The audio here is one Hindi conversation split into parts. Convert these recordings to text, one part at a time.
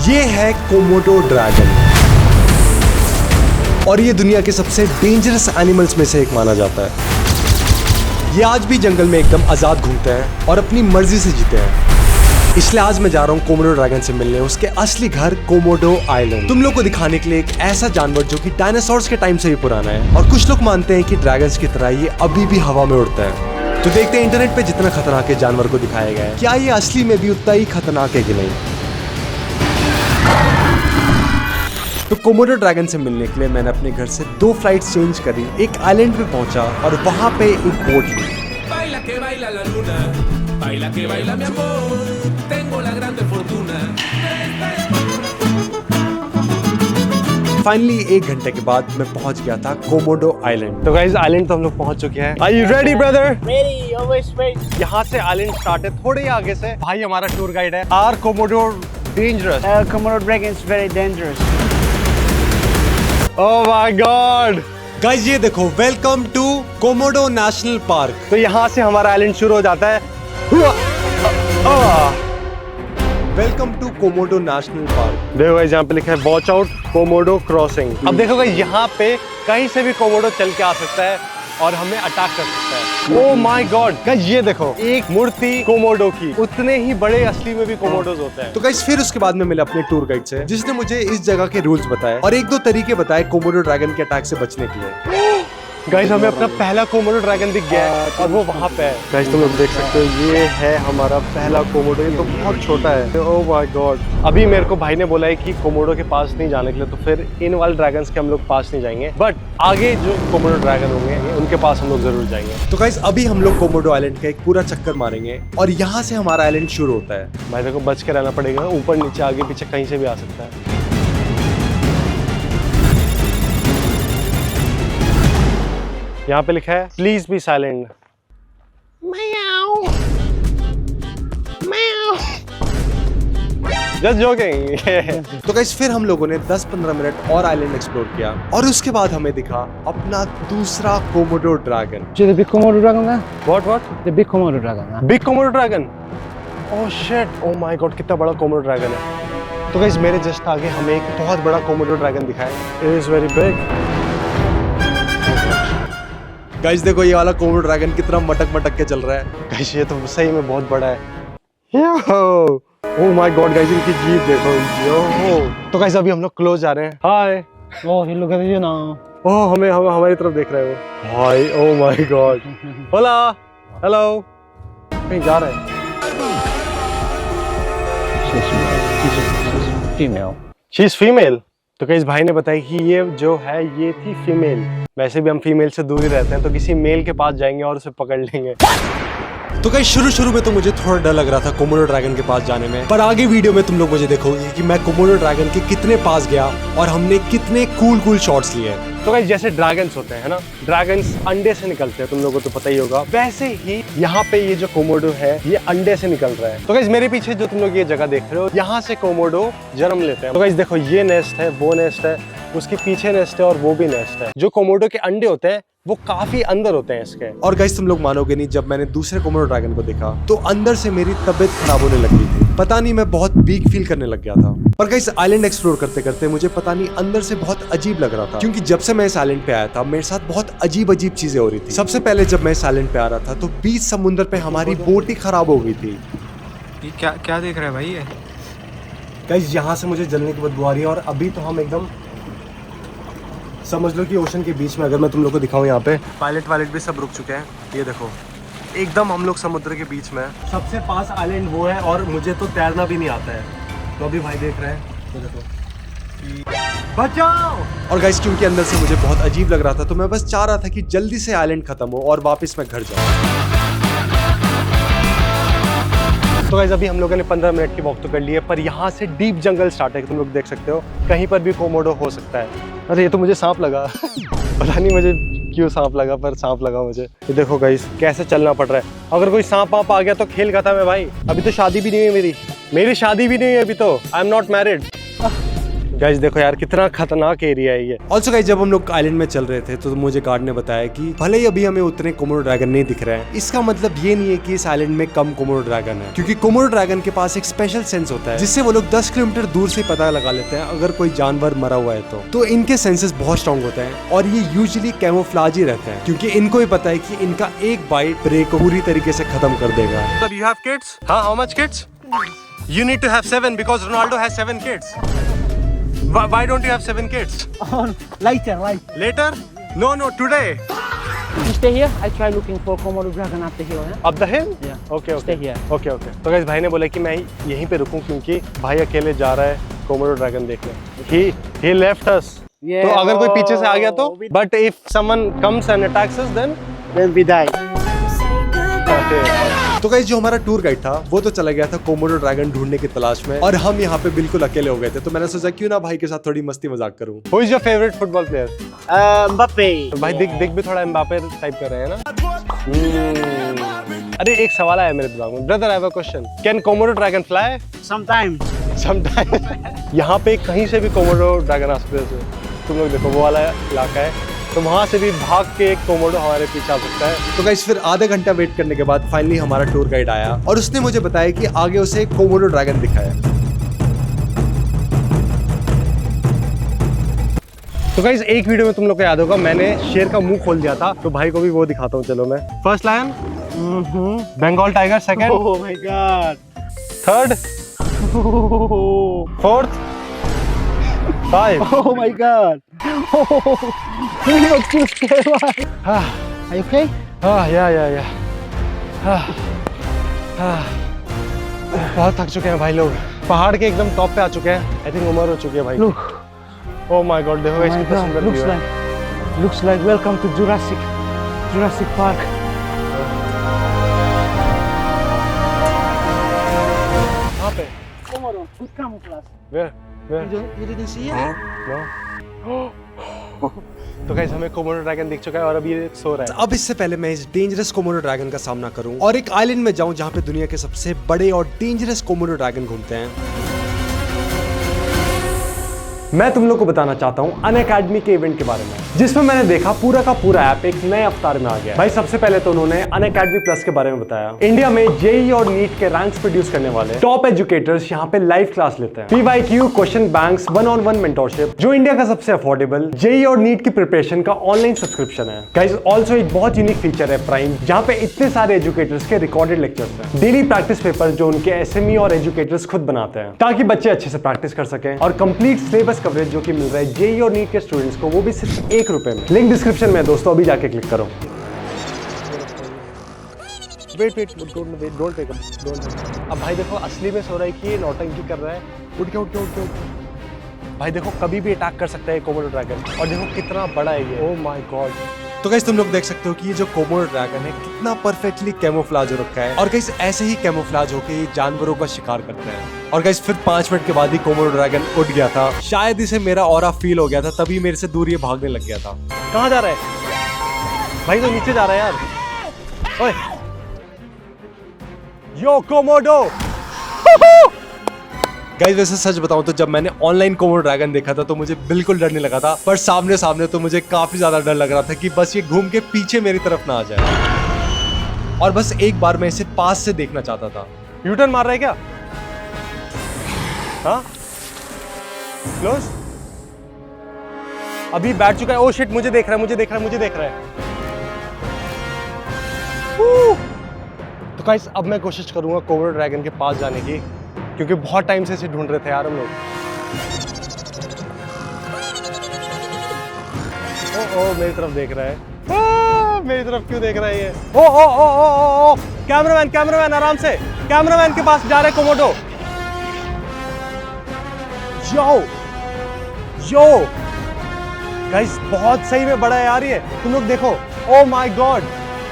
ये है कोमोडो ड्रैगन और ये दुनिया के सबसे डेंजरस एनिमल्स में से एक माना जाता है। ये आज भी जंगल में एकदम आजाद घूमते हैं और अपनी मर्जी से जीते हैं। इसलिए आज मैं जा रहा हूँ कोमोडो ड्रैगन से मिलने, उसके असली घर कोमोडो आइलैंड। तुम लोग को दिखाने के लिए एक ऐसा जानवर जो कि डायनासोर्स के टाइम से भी पुराना है और कुछ लोग मानते हैं कि ड्रैगन्स की तरह ये अभी भी हवा में उड़ता है। तो देखते हैं इंटरनेट पे जितना खतरनाक है जानवर को दिखाया गया है, क्या ये असली में भी उतना ही खतरनाक है कि नहीं। तो कोमोडो ड्रैगन से मिलने के लिए मैंने अपने घर से 2 फ्लाइट्स चेंज करी, एक आइलैंड पे पहुंचा और वहां पे एक बोट ली। फाइनली 1 घंटे के बाद मैं पहुंच गया था कोमोडो आइलैंड। तो गाइस आइलैंड तो हम लोग पहुंच चुके हैं। Are you ready, brother? Ready, always ready. यहाँ से आइलैंड स्टार्ट है, थोड़े ही आगे से भाई हमारा टूर गाइड है। Are Komodo dangerous? Komodo dragon is very dangerous. Oh my God! Guys ये देखो, welcome to Komodo National Park. तो यहाँ से हमारा आइलैंड शुरू हो जाता है। Welcome to Komodo National Park. देखो गाइस यहाँ पे लिखा है वॉच आउट कोमोडो क्रॉसिंग। अब देखो गाइस यहाँ पे कहीं से भी कोमोडो चल के आ सकता है और हमें अटैक कर सकता है। ओह माय गॉड गाइस ये देखो, एक मूर्ति कोमोडो की, उतने ही बड़े असली में भी कोमोडोज होते हैं। तो गाइस फिर उसके बाद में मिला अपने टूर गाइड से, जिसने मुझे इस जगह के रूल्स बताए और 1-2 तरीके बताए कोमोडो ड्रैगन के अटैक से बचने के लिए। गाइस हमें अपना पहला कोमोडो ड्रैगन दिख गया है और वो वहाँ पे है। गाइस तुम लोग देख सकते हो, ये है हमारा पहला कोमोडो। ये तो बहुत छोटा है। ओह माय गॉड। अभी मेरे को भाई ने बोला है कि कोमोडो के पास नहीं जाने के लिए, तो फिर इन वाले ड्रैगन्स के हम लोग पास नहीं जाएंगे, बट आगे जो कोमोडो ड्रैगन होंगे उनके पास हम लोग जरूर जाएंगे। तो गाइस अभी हम लोग कोमोडो आइलैंड का एक पूरा चक्कर मारेंगे और यहाँ से हमारा आइलैंड शुरू होता है। भाई देखो बच के रहना पड़ेगा, ऊपर नीचे आगे पीछे कहीं से भी आ सकता है। यहाँ पे लिखा है please be silent. Just joking. तो गाइस फिर हम लोगों ने 10-15 मिनट और आइलैंड एक्सप्लोर किया और उसके बाद हमें दिखा अपना दूसरा Komodo dragon. The big Komodo dragon ना? What? The big Komodo dragon ना? Big Komodo dragon. Oh shit, oh my God, कितना बड़ा कोमोडो ड्रैगन है। तो गाइस मेरे जस्ट आगे हमें एक बहुत बड़ा कोमोडो ड्रैगन दिखा है। It is very big. Guys देखो ये वाला कोमोडो ड्रैगन कितना मटक के चल रहा है। गाइस ये तो सही में बहुत बड़ा है। ओह माय गॉड गाइस इनकी जीभ देखो। यो तो गाइस अभी हम लोग क्लोज जा रहे हैं। हाय। Oh, he look at you now. ओह हमें हमारी तरफ देख रहे हो भाई। ओह माय गॉड। होला हेलो, कहीं जा रहे हैं? She's female. She is female. तो गाइस भाई ने बताया कि ये जो है ये थी फीमेल। वैसे भी हम फीमेल से दूर ही रहते हैं, तो किसी मेल के पास जाएंगे और उसे पकड़ लेंगे। तो गाइस शुरू में तो मुझे थोड़ा डर लग रहा था कोमोडो ड्रैगन के पास जाने में, पर आगे वीडियो में तुम लोग मुझे देखोगे कि मैं कोमोडो ड्रैगन के कितने पास गया और हमने कितने कूल शॉट्स लिए। तो गाइस जैसे ड्रैगन्स होते हैं ना, ड्रैगन्स अंडे से निकलते हैं, तुम लोगों को तो पता ही होगा, वैसे ही यहाँ पे ये जो कोमोडो है ये अंडे से निकल रहा है। तो गाइस मेरे पीछे जो तुम लोग ये जगह देख रहे हो, यहाँ से कोमोडो जन्म लेते हैं। तो गाइस देखो ये नेस्ट है, वो नेस्ट है, उसके पीछे नेस्ट है और वो भी नेस्ट है। जो कोमोडो के अंडे होते हैं वो काफी अंदर होते हैं इसके। और गाइस तुम लोग मानोगे नहीं, जब मैंने दूसरे कोमोडो ड्रैगन को देखा तो अंदर से मेरी तबीयत खराब होने लग गई थी। पता नहीं मैं बहुत वीक फील करने लग गया था। पर गाइस आइलैंड एक्सप्लोर करते करते मुझे पता नहीं अंदर से बहुत अजीब लग रहा था, क्योंकि जब से मैं इस आइलैंड पे आया था मेरे साथ बहुत अजीब चीजें हो रही थी। सबसे पहले जब मैं इस आइलैंड पे आ रहा था तो बीच समुद्र पे हमारी बोट ही खराब हो गई थी। ये क्या देख रहा है भाई ये? गाइस यहाँ से मुझे जलने की बदबू आ रही है और अभी तो हम एकदम समझ लो कि ओशन के बीच में। अगर मैं तुम लोग को दिखाऊं, यहाँ पे पायलट भी सब रुक चुके हैं। ये देखो एकदम हम लोग समुद्र के बीच में। सबसे पास आइलैंड वो है और मुझे तो तैरना भी नहीं आता है। तो अभी भाई देख रहे हैं, तो देखो बचाओ। और गाइस क्योंकि अंदर से मुझे बहुत अजीब लग रहा था तो मैं बस चाह रहा था कि जल्दी से आइलैंड खत्म हो और वापस मैं घर जाऊँ। तो गाइस अभी हम लोगों ने 15 मिनट की वॉक तो कर ली है, पर यहाँ से डीप जंगल स्टार्ट है, तुम लोग देख सकते हो। कहीं पर भी कोमोडो हो सकता है। अरे ये तो मुझे सांप लगा। पता नहीं मुझे क्यों सांप लगा, पर सांप लगा मुझे। ये देखो गाइस कैसे चलना पड़ रहा है। अगर कोई सांप आ गया तो खेल खत्म है भाई। अभी तो शादी भी नहीं है मेरी शादी भी नहीं है अभी तो। I am not married. Guys देखो यार कितना खतरनाक एरिया है ये। ऑल्सो गाइस जब हम लोग आइलैंड में चल रहे थे तो मुझे गार्ड ने बताया कि भले ही अभी हमें उतने कोमोडो ड्रैगन नहीं दिख रहे हैं, इसका मतलब ये नहीं है कि इस आइलैंड में कम कोमोडो ड्रैगन है, क्योंकि कोमोडो ड्रैगन के पास एक स्पेशल सेंस होता है जिससे वो लोग 10 किलोमीटर दूर से पता लगा लेते हैं अगर कोई जानवर मरा हुआ है तो इनके सेंसेस बहुत स्ट्रॉन्ग होते हैं और ये यूजुअली कैमोफ्लेज ही रहते हैं, क्योंकि इनको भी पता है कि इनका एक बाइट प्रे को पूरी तरीके से खत्म कर देगा। Sir you have kids? हाँ, how much kids? You need to have 7 because Ronaldo has 7 kids. Why don't you have 7 kids? Later. Later? No, today. You stay here. I try looking for Komodo dragon up the hill. Yeah? Up the hill? Yeah. Okay. Stay here. Okay. तो गाइस भाई ने बोला कि मैं यहीं पे रुकूं क्योंकि भाई अकेले जा रहा है कोमोडो ड्रैगन देखने। He left us. Yeah. तो अगर कोई पीछे से आ गया तो? But if someone comes and attacks us then we die. तो गाइस जो हमारा टूर गाइड था वो तो चला गया था कोमोडो ड्रैगन ढूंढने की तलाश में और हम यहाँ पे बिल्कुल अकेले हो गए थे, तो मैंने सोचा क्यों ना भाई के साथ थोड़ी मस्ती मजाक करूं। Who is your favorite football player? Mbappe. भाई दिख भी थोड़ा एम्बापे टाइप कर रहे हैं ना। अरे एक सवाल आया मेरे दिमाग में। Brother I have a question. Can Komodo dragon fly? Sometimes. Sometime. यहाँ पे कहीं से भी कोमोडो ड्रैगन आ सकते हैं। तुम लोग देखो वो वाला इलाका है तो वहां से भी भाग के एक कोमोडो हमारे पीछे आ सकता है। तो गाइस फिर आधे घंटा वेट करने के बाद फाइनली हमारा टूर गाइड आया और उसने मुझे बताया कि आगे उसे एक कोमोडो ड्रैगन दिखा है। तो गाइस एक वीडियो में तुम लोग को याद होगा मैंने शेर का मुंह खोल दिया था, तो भाई को भी वो दिखाता हूँ। चलो मैं first lion, Bengal tiger second, Oh my God. Third, fourth, five. Oh my God. You look too scared. Are you okay? या बहुत थक चुके हैं भाई लोग, पहाड़ के एकदम टॉप पे आ चुके हैं। आई थिंक उम्र हो चुकी है भाई। Look. ओह माय गॉड देखो Oh इसकी my कितना God. सुंदर Looks व्यू है। like welcome to Jurassic Park. कहाँ पे? Komodo, good camouflage. Where? You didn't see it? No. तो गाइस हमें कोमोडो ड्रैगन दिख चुका है और अब ये सो रहा है। अब इससे पहले मैं इस डेंजरस कोमोडो ड्रैगन का सामना करूं और एक आइलैंड में जाऊं जहां पे दुनिया के सबसे बड़े और डेंजरस कोमोडो ड्रैगन घूमते हैं। मैं तुम लोग को बताना चाहता हूँ अनअकैडमी के इवेंट के बारे में, जिसमें मैंने देखा पूरा का पूरा ऐप एक नए अवतार में आ गया। भाई सबसे पहले तो उन्होंने अनअकैडमी प्लस के बारे में बताया। इंडिया में जेईई और नीट के रैंक्स प्रोड्यूस करने वाले टॉप एजुकेटर्स यहाँ पे लाइव क्लास लेते हैं। PYQ, question banks, 1-on-1 mentorship, जो इंडिया का सबसे अफोर्डेबल जेईई और नीट की प्रिपरेशन का ऑनलाइन सब्सक्रिप्शन है। गाइस ऑल्सो एक बहुत यूनिक फीचर है प्राइम, जहाँ पे इतने सारे एजुकेटर्स के रिकॉर्डेड लेक्चर्स हैं, डेली प्रैक्टिस पेपर जो उनके एसएमई और एजुकेटर्स खुद बनाते हैं ताकि बच्चे अच्छे से प्रैक्टिस कर सकें, और कंप्लीट सिलेबस कवरेज जो कि मिल रहा है जेईई और नीट के स्टूडेंट्स को, वो भी सिर्फ ₹1 में। लिंक डिस्क्रिप्शन में है दोस्तों, अभी जाके क्लिक करो। वेट डोंट टेक अब भाई देखो असली में सो रहा है कि ये नौटंकी कर रहा है। उठ के भाई देखो कभी भी अटैक कर सकता है कोमोडो ड्रैगन, और देखो कितना बड़ा है ये। ओह माय गॉड। तो गाइस तुम लोग देख सकते हो कि ये जो कोमोडो ड्रैगन है कितना परफेक्टली कैमोफ्लेज हो रखा है, और गाइस ऐसे ही कैमोफ्लेज होकर ये जानवरों का शिकार करते हैं। और गाइस फिर 5 मिनट के बाद ही कोमोडो ड्रैगन उठ गया था। शायद इसे मेरा ऑरा फील हो गया था, तभी मेरे से दूर ये भागने लग गया था। कहाँ जा रहा है भाई? तो नीचे जा रहा है यार। ओए यो कोमोडो। गाइस वैसे सच बताऊं तो जब मैंने ऑनलाइन कोमोडो ड्रैगन देखा था तो मुझे बिल्कुल डर नहीं लगा था, पर सामने तो मुझे काफी ज्यादा डर लग रहा था कि बस ये घूम के पीछे मेरी तरफ ना आ जाए, और बस एक बार मैं इसे पास से देखना चाहता था। यूटर्न मार रहा है क्या? हाँ क्लोज अभी बैठ चुका है। ओ शिट, मुझे देख रहा है। तो गाइस अब मैं कोशिश करूंगा कोमोडो ड्रैगन के पास जाने की, क्योंकि बहुत टाइम से इसे ढूंढ रहे थे यार हम लोग। ओ मेरी तरफ देख रहा है। मेरी तरफ क्यों देख रहा है ये? ओ कैमरामैन आराम से, कैमरामैन के पास जा रहे कोमोडो। यो गाइस बहुत सही में बड़ा है यार ये, तुम लोग देखो। ओ माय गॉड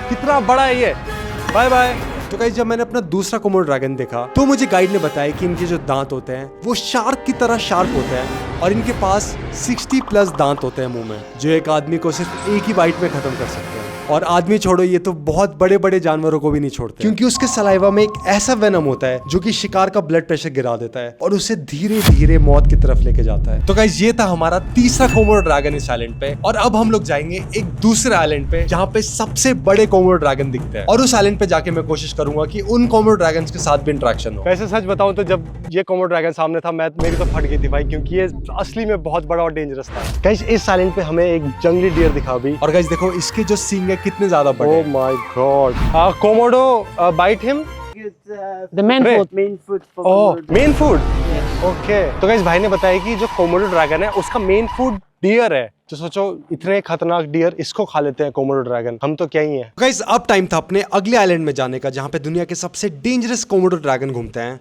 कितना बड़ा है ये। Bye bye. तो गाइस जब मैंने अपना दूसरा कोमोडो ड्रैगन देखा तो मुझे गाइड ने बताया कि इनके जो दांत होते हैं वो शार्क की तरह शार्प होते हैं, और इनके पास 60+ दांत होते हैं मुंह में, जो एक आदमी को सिर्फ एक ही बाइट में खत्म कर सकते हैं। और आदमी छोड़ो, ये तो बहुत बड़े बड़े जानवरों को भी नहीं छोड़ते, क्योंकि उसके सलाइवा में एक ऐसा वेनम होता है जो कि शिकार का ब्लड प्रेशर गिरा देता है और उसे धीरे धीरे मौत की तरफ लेके जाता है। तो गाइस, ये था हमारा तीसरा कोमोडो ड्रैगन इस आइलैंड पे, और अब हम लोग जाएंगे एक दूसरे आइलैंड पे जहाँ पे सबसे बड़े कोमोडो ड्रैगन दिखते हैं, और उस आइलैंड पे जाके मैं कोशिश करूंगा कि उन कोमोडो ड्रैगन्स के साथ भी इंटरेक्शन हो। वैसे सच बताऊं तो जब ये कोमोडो ड्रैगन सामने था, मेरी तो फट गई थी भाई, क्योंकि ये असली में बहुत बड़ा और डेंजरस था। गाइस, इस आइलैंड पे हमें एक जंगली डियर दिखा भी, और गाइस देखो इसके जो सींग है कितने ज्यादा बड़े। Oh my God, Komodo bite him? The main Right. food. Main food for oh, Komodo. Main food. Okay, तो गाइस भाई ने बताया कि जो कोमोडो ड्रैगन है उसका मेन फूड डियर है। तो सोचो, इतने खतरनाक डियर, इसको खा लेते हैं कोमोडो ड्रैगन, हम तो क्या ही हैं। गाइस, अब टाइम था अपने अगले आइलैंड में जाने का, जहाँ पे दुनिया के सबसे डेंजरस कोमोडो ड्रैगन घूमते हैं।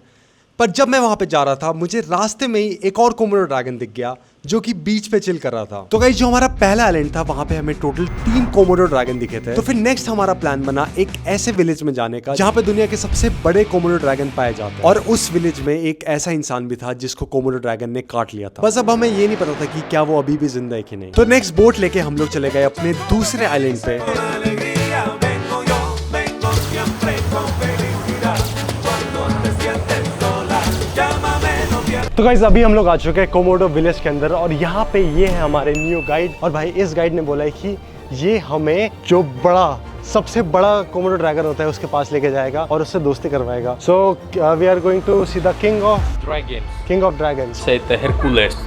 पर जब मैं वहां पे जा रहा था, मुझे रास्ते में ही एक और कोमोडो ड्रैगन दिख गया जो कि बीच पे चिल कर रहा था। तो गाइस, जो हमारा पहला आइलैंड था, वहां पे हमें टोटल 3 कोमोडो ड्रैगन दिखे थे। तो फिर नेक्स्ट हमारा प्लान बना एक ऐसे विलेज में जाने का जहां पे दुनिया के सबसे बड़े कोमोडो ड्रैगन पाए जाते हैं, और उस विलेज में एक ऐसा इंसान भी था जिसको कोमोडो ड्रैगन ने काट लिया था। बस अब हमें ये नहीं पता था कि क्या वो अभी भी जिंदा है कि नहीं। तो नेक्स्ट बोट लेके हम लोग चले गए अपने दूसरे आइलैंड पे। तो गाइस, अभी हम लोग आ चुके हैं कोमोडो विलेज के अंदर, और यहाँ पे ये है हमारे न्यू गाइड। और भाई, इस गाइड ने बोला है कि ये हमें जो सबसे बड़ा कोमोडो ड्रैगन होता है उसके पास लेके जाएगा और उससे दोस्ती करवाएगा। So we are going to see the king of dragons,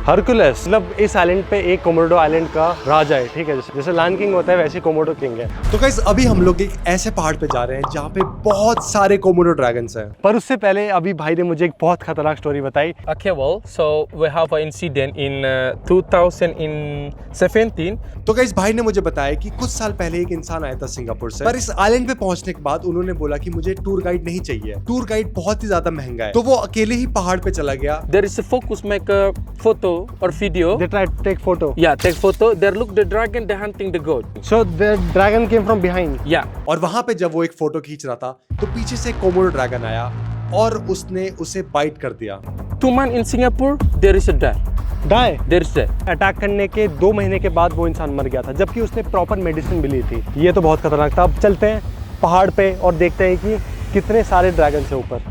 Hercules. मतलब इस आइलैंड पे एक कोमोडो आइलैंड का राजा है, ठीक है, जैसे लायन किंग होता है वैसे कोमोडो किंग है। तो गाइस, अभी हम लोग एक ऐसे पहाड़ पे जा रहे हैं जहाँ पे बहुत सारे कोमोडो ड्रैगन्स हैं। पर उससे पहले अभी भाई ने मुझे एक बहुत खतरनाक स्टोरी बताई। Okay, well, so we have an incident in 2017. तो गाइस, भाई ने मुझे बताया कि कुछ साल पहले एक इंसान आया था सिंगापुर से, पर इस आइलैंड पे पहुंचने के बाद उन्होंने बोला कि मुझे टूर गाइड नहीं चाहिए, टूर गाइड बहुत ही ज्यादा महंगा है। तो वो अकेले ही पहाड़ पे चला गया। There is a focus, make a photo or video. They tried to take photo. Yeah, take photo. There look the dragon, they're hunting the goat. So the dragon came from behind. Yeah. और वहां पे जब वो एक फोटो खींच रहा था, तो पीछे से एक कोमोडो ड्रैगन आया और उसने उसे बाइट कर दिया। 2 months in Singapore, there is a die. There is death. Attack करने के 2 महीने के बाद वो इंसान मर गया था, जबकि उसने प्रॉपर मेडिसिन भी ली थी। ये तो बहुत खतरनाक था। अब चलते हैं पहाड़ पे और देखते हैं कि कितने सारे ड्रैगन है ऊपर।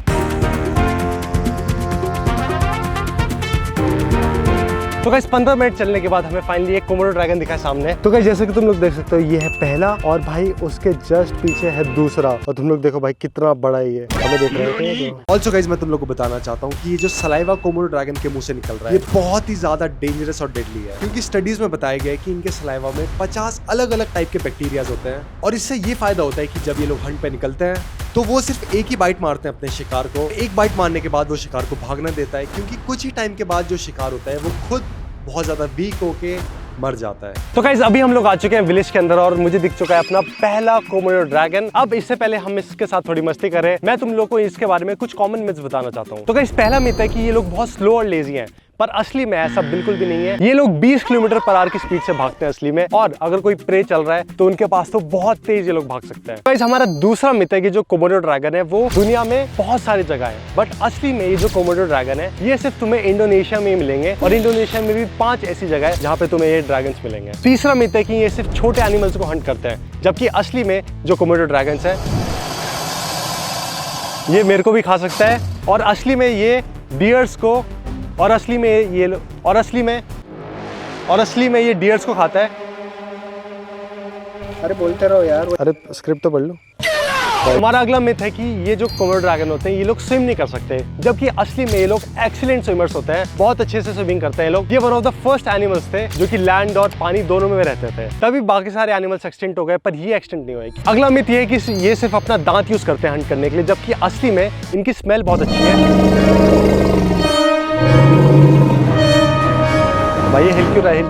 तो गाइस, 15 मिनट चलने के बाद हमें फाइनली एक कोमोडो ड्रैगन दिखा सामने। तो गाइस, जैसे कि तुम लोग देख सकते हो, ये है पहला, और भाई उसके जस्ट पीछे है दूसरा, और तुम लोग देखो भाई कितना बड़ा है ये, हमें देख रहे हैं। ऑल्सो गाइस, मैं तुम लोग को बताना चाहता हूँ कि ये जो सलाइवा कोमोडो ड्रैगन के मुंह से निकल रहा है, ये बहुत ही ज्यादा डेंजरस और डेडली है, क्योंकि स्टडीज में बताया गया है कि इनके सलाइवा में 50 अलग अलग टाइप के बैक्टीरियाज होते हैं, और इससे ये फायदा होता है कि जब ये लोग हंट पे निकलते हैं तो वो सिर्फ एक ही बाइट मारते हैं अपने शिकार को। एक बाइट मारने के बाद वो शिकार को भागना देता है, क्योंकि कुछ ही टाइम के बाद जो शिकार होता है वो खुद बहुत ज्यादा वीक होके मर जाता है। तो गाइस, अभी हम लोग आ चुके हैं विलेज के अंदर, और मुझे दिख चुका है अपना पहला कोमोडो ड्रैगन। अब इससे पहले हम इसके साथ थोड़ी मस्ती करें, मैं तुम लोग को इसके बारे में कुछ कॉमन मिथ्स बताना चाहता हूँ। तो गाइस, पहला मिथ है कि ये लोग बहुत स्लो और लेजी हैं, पर असली में ऐसा बिल्कुल भी नहीं है। ये लोग 20 किलोमीटर पर आवर की स्पीड से भागते हैं असली में, और अगर कोई प्रे चल रहा है तो उनके पास तो बहुत तेज ये लोग भाग सकते हैं। गाइस, हमारा दूसरा मिथ है कि जो कोमोडो ड्रैगन है वो दुनिया में बहुत सारी जगह है, बट असली में ये जो कोमोडो ड्रैगन है ये सिर्फ तुम्हें इंडोनेशिया में ही मिलेंगे, और इंडोनेशिया में भी 5 ऐसी जगह है जहाँ पे तुम्हें ये ड्रैगन्स मिलेंगे। तीसरा मिथ है कि ये सिर्फ छोटे एनिमल्स को हंट करते हैं, जबकि असली में जो कोमोडो ड्रैगन्स है ये मेरे को भी खा सकता है, और असली में ये डियर्स को, और असली में ये डियर्स को खाता है। अरे बोलते रहो यार। अरे स्क्रिप्ट तो पढ़ लो। हमारा अगला मिथ है कि ये जो कोमोडो ड्रैगन होते हैं ये लोग स्विम नहीं कर सकते, जबकि असली में ये लोग एक्सीलेंट स्विमर्स होते हैं, बहुत अच्छे से स्विमिंग करते हैं लोग। ये one of the first animals थे जो कि लैंड और पानी दोनों में रहते थे, तभी बाकी सारे एनिमल्स एक्सटेंट हो गए, पर ये एक्सटेंट नहीं हुए। अगला मिथ ये है कि ये सिर्फ अपना दांत यूज करते हैं हंट करने के लिए, जबकि असली में इनकी स्मेल बहुत अच्छी है। भाई ये हिल क्यों रहा है?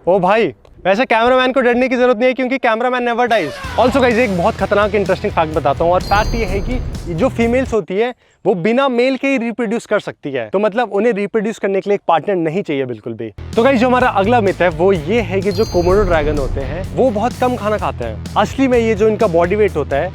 ओ भाई, वैसे कैमरामैन को डरने की जरूरत नहीं है, क्योंकि cameraman never dies. Also guys, एक बहुत खतरनाक इंटरेस्टिंग फैक्ट बताता हूँ, और फैक्ट ये है कि जो फीमेल्स होती है वो बिना मेल के ही रिप्रोड्यूस कर सकती है, तो मतलब उन्हें रिप्रोड्यूस करने के लिए एक पार्टनर नहीं चाहिए बिल्कुल भी। तो गाइस, जो हमारा अगला मिथ है वो ये है कि जो कोमोडो ड्रैगन होते हैं वो बहुत कम खाना खाते हैं। असली में ये जो इनका बॉडी वेट होता है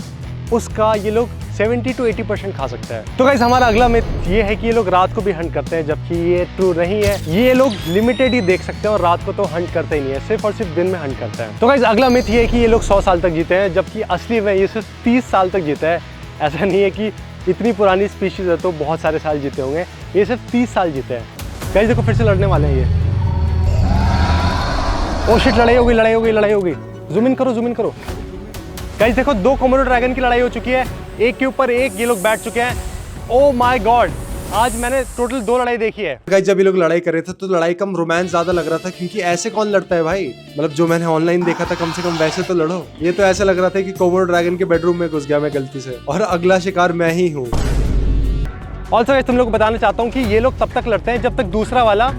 उसका ये लोग 70 to 80% खा सकता है। तो गाइस हमारा अगला मिथ ये है कि ये लोग रात को भी हंट करते हैं, जबकि ये ट्रू नहीं है। ये लोग लिमिटेड ही देख सकते हैं और रात को तो हंट करते ही नहीं है, सिर्फ और सिर्फ दिन में हंट करते हैं। तो गाइस अगला मिथ ये है कि ये लोग 100 साल तक जीते हैं, जबकि असली में ये सिर्फ 30 साल तक जीते हैं। ऐसा नहीं है कि इतनी पुरानी स्पीशीज है तो बहुत सारे साल जीते होंगे, ये सिर्फ 30 साल जीते हैं। गाइस देखो फिर से लड़ने वाले हैं ये। ओ शिट, लड़ाई हो गई। जूम इन करो। गाइस देखो 2 कोमोडो ड्रैगन की लड़ाई हो चुकी है, एक के ऊपर एक ये लोग बैठ चुके हैं। ओ माय गॉड, आज मैंने टोटल 2 लड़ाई देखी है। गाइस जब ये लोग लड़ाई कर रहे थे तो लड़ाई कम रोमांस ज्यादा लग रहा था, क्योंकि ऐसे कौन लड़ता है भाई। मतलब जो मैंने ऑनलाइन देखा था कम से कम वैसे तो लड़ो। ये तो ऐसा लग रहा था कि कोमोडो ड्रैगन के बेडरूम में घुस गया मैं गलती से, और अगला शिकार मैं ही हूँ। ऑल्सो गाइस तुम लोग को बताना चाहता हूँ कि ये लोग तब तक लड़ते हैं जब तक दूसरा वाला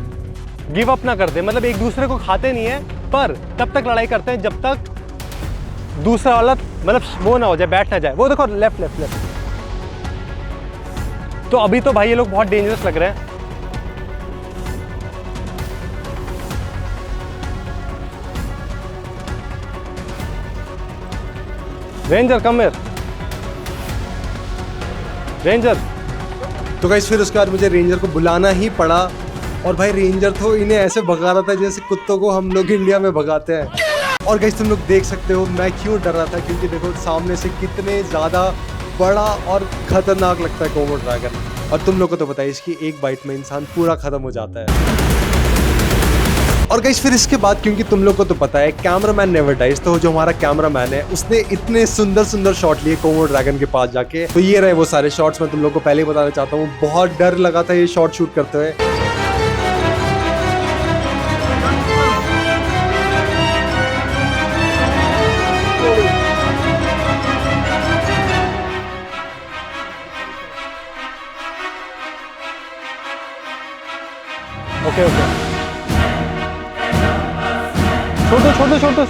गिव अप ना कर दे। मतलब एक दूसरे को खाते नहीं है, पर तब तक लड़ाई करते हैं जब तक दूसरा वाला मतलब वो ना हो जाए, बैठ ना जाए। वो देखो लेफ्ट। तो अभी तो भाई ये लोग बहुत डेंजरस लग रहे हैं। Ranger come here, ranger. तो गाइस फिर उसके बाद मुझे रेंजर को बुलाना ही पड़ा, और भाई रेंजर तो इन्हें ऐसे भगा रहा था जैसे कुत्तों को हम लोग इंडिया में भगाते हैं। और गाइस तुम लोग देख सकते हो मैं क्यों डर रहा था, क्योंकि देखो सामने से कितने ज़्यादा बड़ा और खतरनाक लगता है कोमोडो ड्रैगन। और तुम लोग को तो पता है इसकी एक बाइट में इंसान पूरा खत्म हो जाता है। और गाइस फिर इसके बाद, क्योंकि तुम लोग को तो पता है कैमरामैन नेवर डाइज, तो जो हमारा कैमरामैन है उसने इतने सुंदर शॉट लिए कोमोडो ड्रैगन के पास जाके। तो ये रहे वो सारे शॉट्स, मैं तुम लोग को पहले ही बताना चाहता हूँ। बहुत डर लगा था ये शॉट शूट करते हुए। ओके छोड़ दो।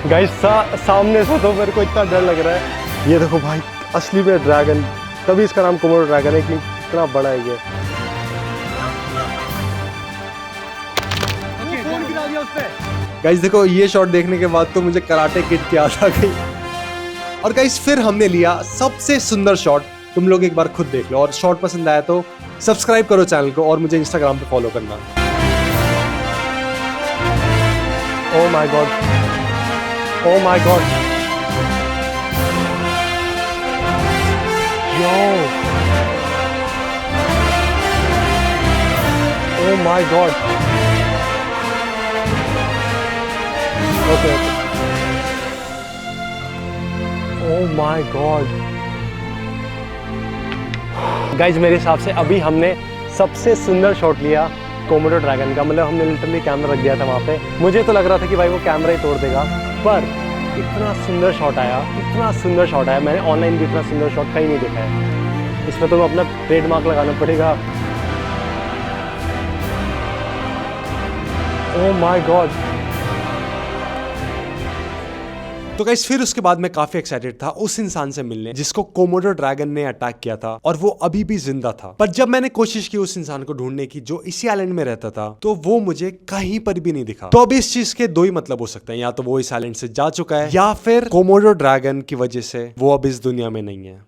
गाइस सामने से तो मेरे को इतना डर लग रहा है। ये देखो भाई असली में ड्रैगन, तभी इसका नाम कोमोडो ड्रैगन है कि कितना बड़ा है ये। गाइस देखो ये शॉट देखने के बाद तो मुझे कराटे किड की याद आ गई। और गाइस फिर हमने लिया सबसे सुंदर शॉट, तुम लोग एक बार खुद देख लो। और शॉट पसंद आया तो सब्सक्राइब करो चैनल को, और मुझे इंस्टाग्राम पे फॉलो करना। ओह my God, oh my God, yo, oh my God. Okay oh my God. Guys मेरे हिसाब से अभी हमने सबसे सुंदर शॉट लिया कोमोडो ड्रैगन का। मतलब हमने लिटरली कैमरा रख दिया था वहाँ पे। मुझे तो लग रहा था कि भाई वो कैमरा ही तोड़ देगा, पर इतना सुंदर शॉट आया। मैंने ऑनलाइन भी इतना सुंदर शॉट कहीं नहीं देखा है। इसमें तो अपना ट्रेडमार्क लगाना पड़ेगा। ओह माय गॉड। तो गाइस फिर उसके बाद मैं काफी एक्साइटेड था उस इंसान से मिलने जिसको कोमोडो ड्रैगन ने अटैक किया था, और वो अभी भी जिंदा था। पर जब मैंने कोशिश की उस इंसान को ढूंढने की जो इसी आइलैंड में रहता था, तो वो मुझे कहीं पर भी नहीं दिखा। तो अब इस चीज के 2 ही मतलब हो सकते हैं, या तो वो इस आइलैंड से जा चुका है, या फिर कोमोडो ड्रैगन की वजह से वो अब इस दुनिया में नहीं है।